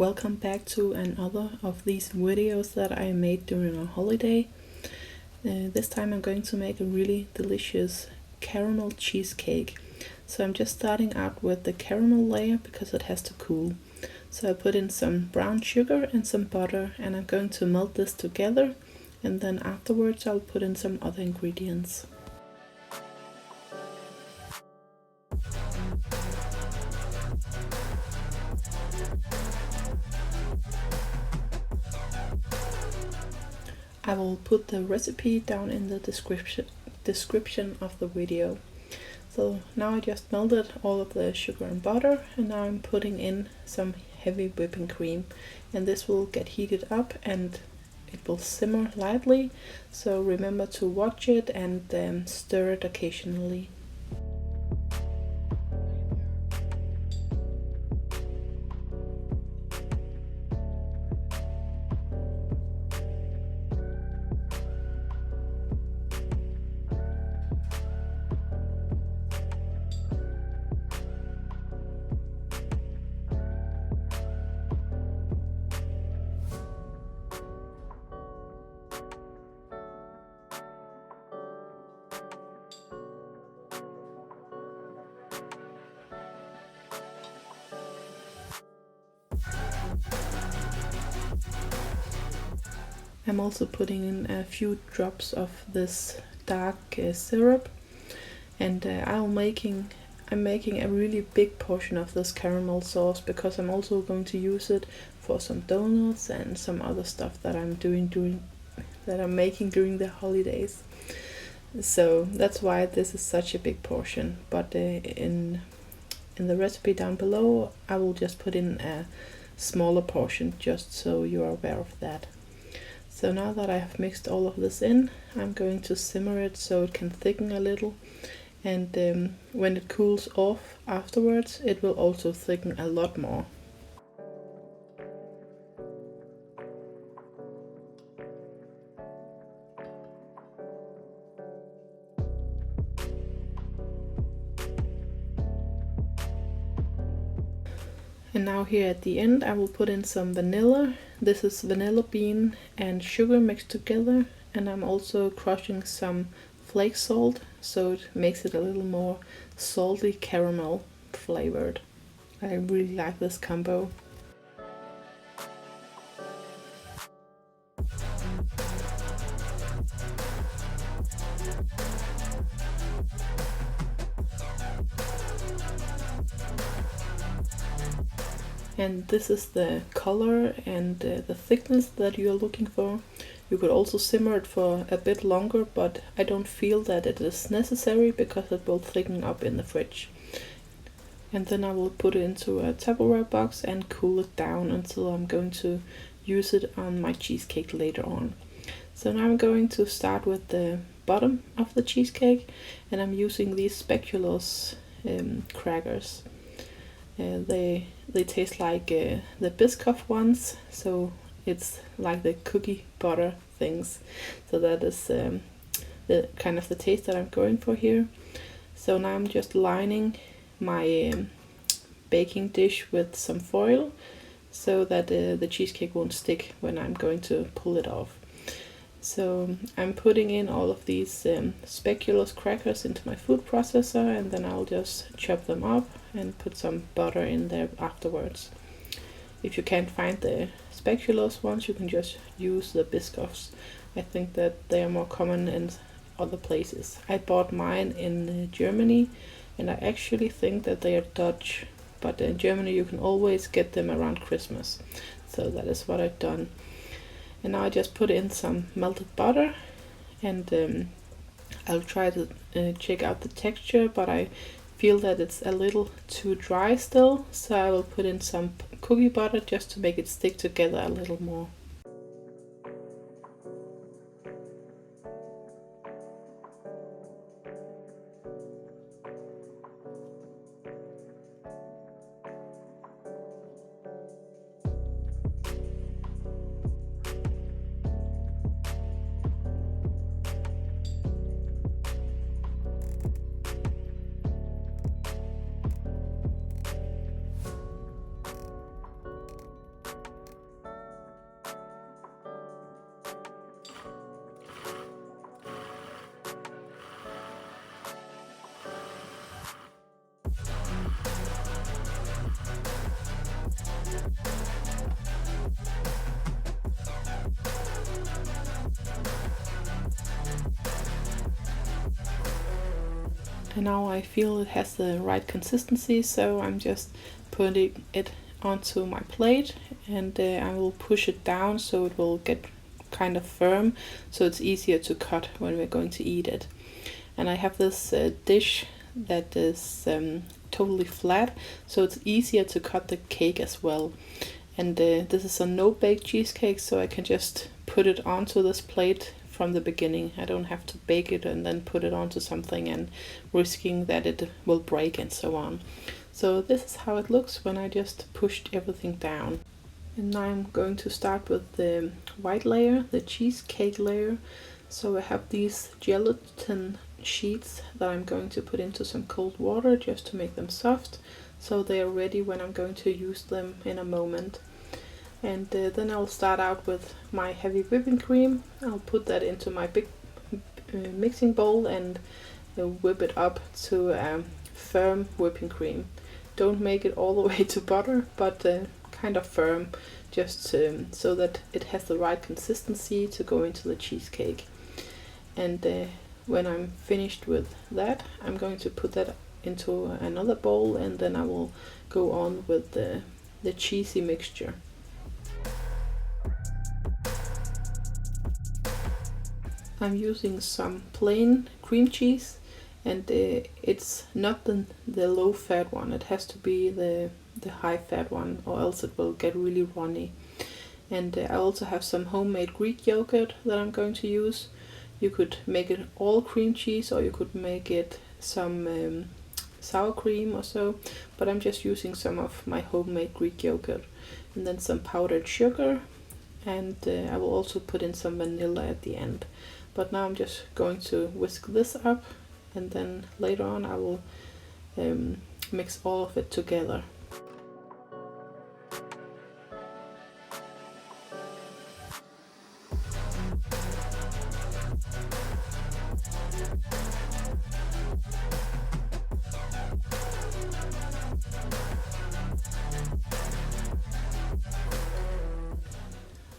Welcome back to another of these videos that I made during a holiday. This time I'm going to make a really delicious caramel cheesecake. So I'm just starting out with the caramel layer because it has to cool. So I put in some brown sugar and some butter, and I'm going to melt this together, and then afterwards I'll put in some other ingredients. I will put the recipe down in the description of the video. So now I just melted all of the sugar and butter, and now I'm putting in some heavy whipping cream, and this will get heated up and it will simmer lightly, so remember to watch it and stir it occasionally. I'm also putting in a few drops of this dark syrup, and I'm making a really big portion of this caramel sauce because I'm also going to use it for some donuts and some other stuff that I'm making during the holidays. So that's why this is such a big portion. But in the recipe down below, I will just put in a smaller portion just so you are aware of that. So now that I have mixed all of this in, I'm going to simmer it so it can thicken a little, and when it cools off afterwards, it will also thicken a lot more. And now here at the end I will put in some vanilla. This is vanilla bean and sugar mixed together, and I'm also crushing some flake salt so it makes it a little more salty caramel flavored. I really like this combo. And this is the color and the thickness that you're looking for. You could also simmer it for a bit longer, but I don't feel that it is necessary because it will thicken up in the fridge. And then I will put it into a Tupperware box and cool it down until I'm going to use it on my cheesecake later on. So now I'm going to start with the bottom of the cheesecake, and I'm using these speculoos crackers. They taste like the Biscoff ones, so it's like the cookie butter things. So that is the kind of the taste that I'm going for here. So now I'm just lining my baking dish with some foil so that the cheesecake won't stick when I'm going to pull it off. So I'm putting in all of these speculoos crackers into my food processor, and then I'll just chop them up and put some butter in there afterwards. If you can't find the speculoos ones, you can just use the Biscoffs. I think that they are more common in other places. I bought mine in Germany, and I actually think that they are Dutch, but in Germany you can always get them around Christmas. So that is what I've done. And now I just put in some melted butter, and I'll try to check out the texture, but I feel that it's a little too dry still, so I will put in some cookie butter just to make it stick together a little more. And now I feel it has the right consistency, so I'm just putting it onto my plate, and I will push it down so it will get kind of firm, so it's easier to cut when we're going to eat it. And I have this dish that is totally flat, so it's easier to cut the cake as well. And this is a no-bake cheesecake, so I can just put it onto this plate from the beginning. I don't have to bake it and then put it onto something and risking that it will break and so on. So this is how it looks when I just pushed everything down. And now I'm going to start with the white layer, the cheesecake layer. So I have these gelatin sheets that I'm going to put into some cold water just to make them soft, so they are ready when I'm going to use them in a moment. And then I'll start out with my heavy whipping cream. I'll put that into my big mixing bowl and whip it up to firm whipping cream. Don't make it all the way to butter, but kind of firm, just so that it has the right consistency to go into the cheesecake. And when I'm finished with that, I'm going to put that into another bowl, and then I will go on with the cheesy mixture. I'm using some plain cream cheese, and it's not the low fat one. It has to be the high fat one, or else it will get really runny. And I also have some homemade Greek yogurt that I'm going to use. You could make it all cream cheese, or you could make it some sour cream or so, but I'm just using some of my homemade Greek yogurt. And then some powdered sugar, and I will also put in some vanilla at the end. But now I'm just going to whisk this up, and then later on I will mix all of it together.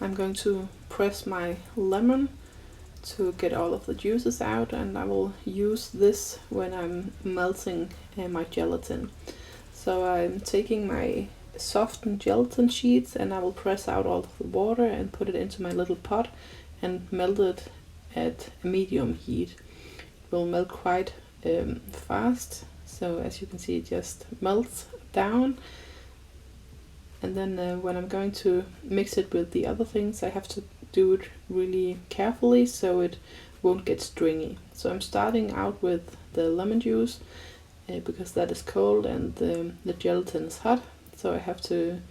I'm going to press my lemon to get all of the juices out, and I will use this when I'm melting my gelatin. So I'm taking my softened gelatin sheets, and I will press out all of the water and put it into my little pot and melt it at a medium heat. It will melt quite fast, so as you can see it just melts down. And then when I'm going to mix it with the other things, I have to do it really carefully so it won't get stringy. So I'm starting out with the lemon juice because that is cold and the gelatin is hot. So I have to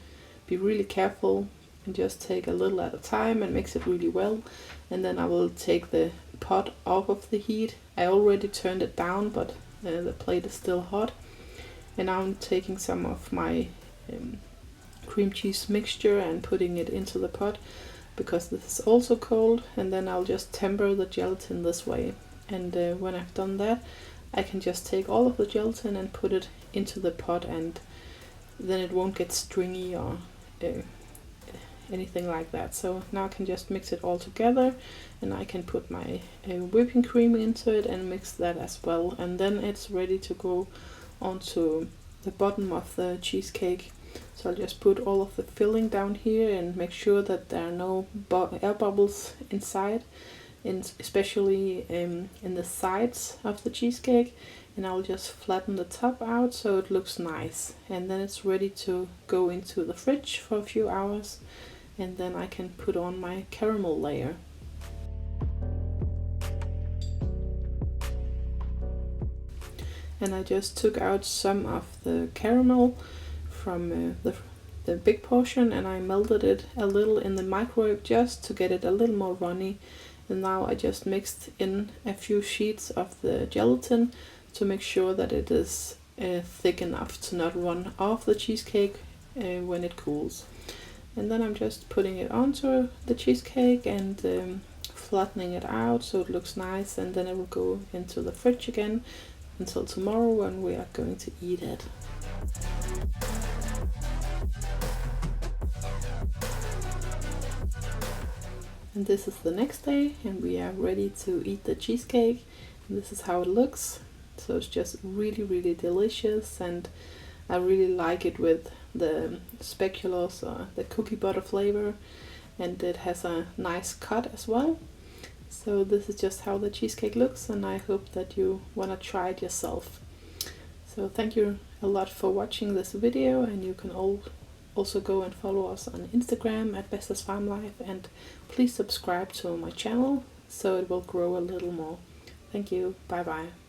be really careful and just take a little at a time and mix it really well. And then I will take the pot off of the heat. I already turned it down, but the plate is still hot. And now I'm taking some of my cream cheese mixture and putting it into the pot because this is also cold, and then I'll just temper the gelatin this way. And when I've done that, I can just take all of the gelatin and put it into the pot, and then it won't get stringy or anything like that. So now I can just mix it all together, and I can put my whipping cream into it and mix that as well, and then it's ready to go onto the bottom of the cheesecake. So I'll just put all of the filling down here and make sure that there are no air bubbles inside, and especially in the sides of the cheesecake. And I'll just flatten the top out so it looks nice, and then it's ready to go into the fridge for a few hours, and then I can put on my caramel layer. And I just took out some of the caramel from the big portion, and I melted it a little in the microwave just to get it a little more runny. And now I just mixed in a few sheets of the gelatin to make sure that it is thick enough to not run off the cheesecake when it cools. And then I'm just putting it onto the cheesecake and flattening it out so it looks nice, and then it will go into the fridge again until tomorrow when we are going to eat it. And this is the next day, and we are ready to eat the cheesecake. And this is how it looks. so it's just really delicious, and I really like it with the speculoos or the cookie butter flavor, and it has a nice cut as well. So this is just how the cheesecake looks, and I hope that you want to try it yourself. So thank you a lot for watching this video, and you can also go and follow us on Instagram at @bestesfarmlife, and please subscribe to my channel so it will grow a little more. Thank you, bye bye.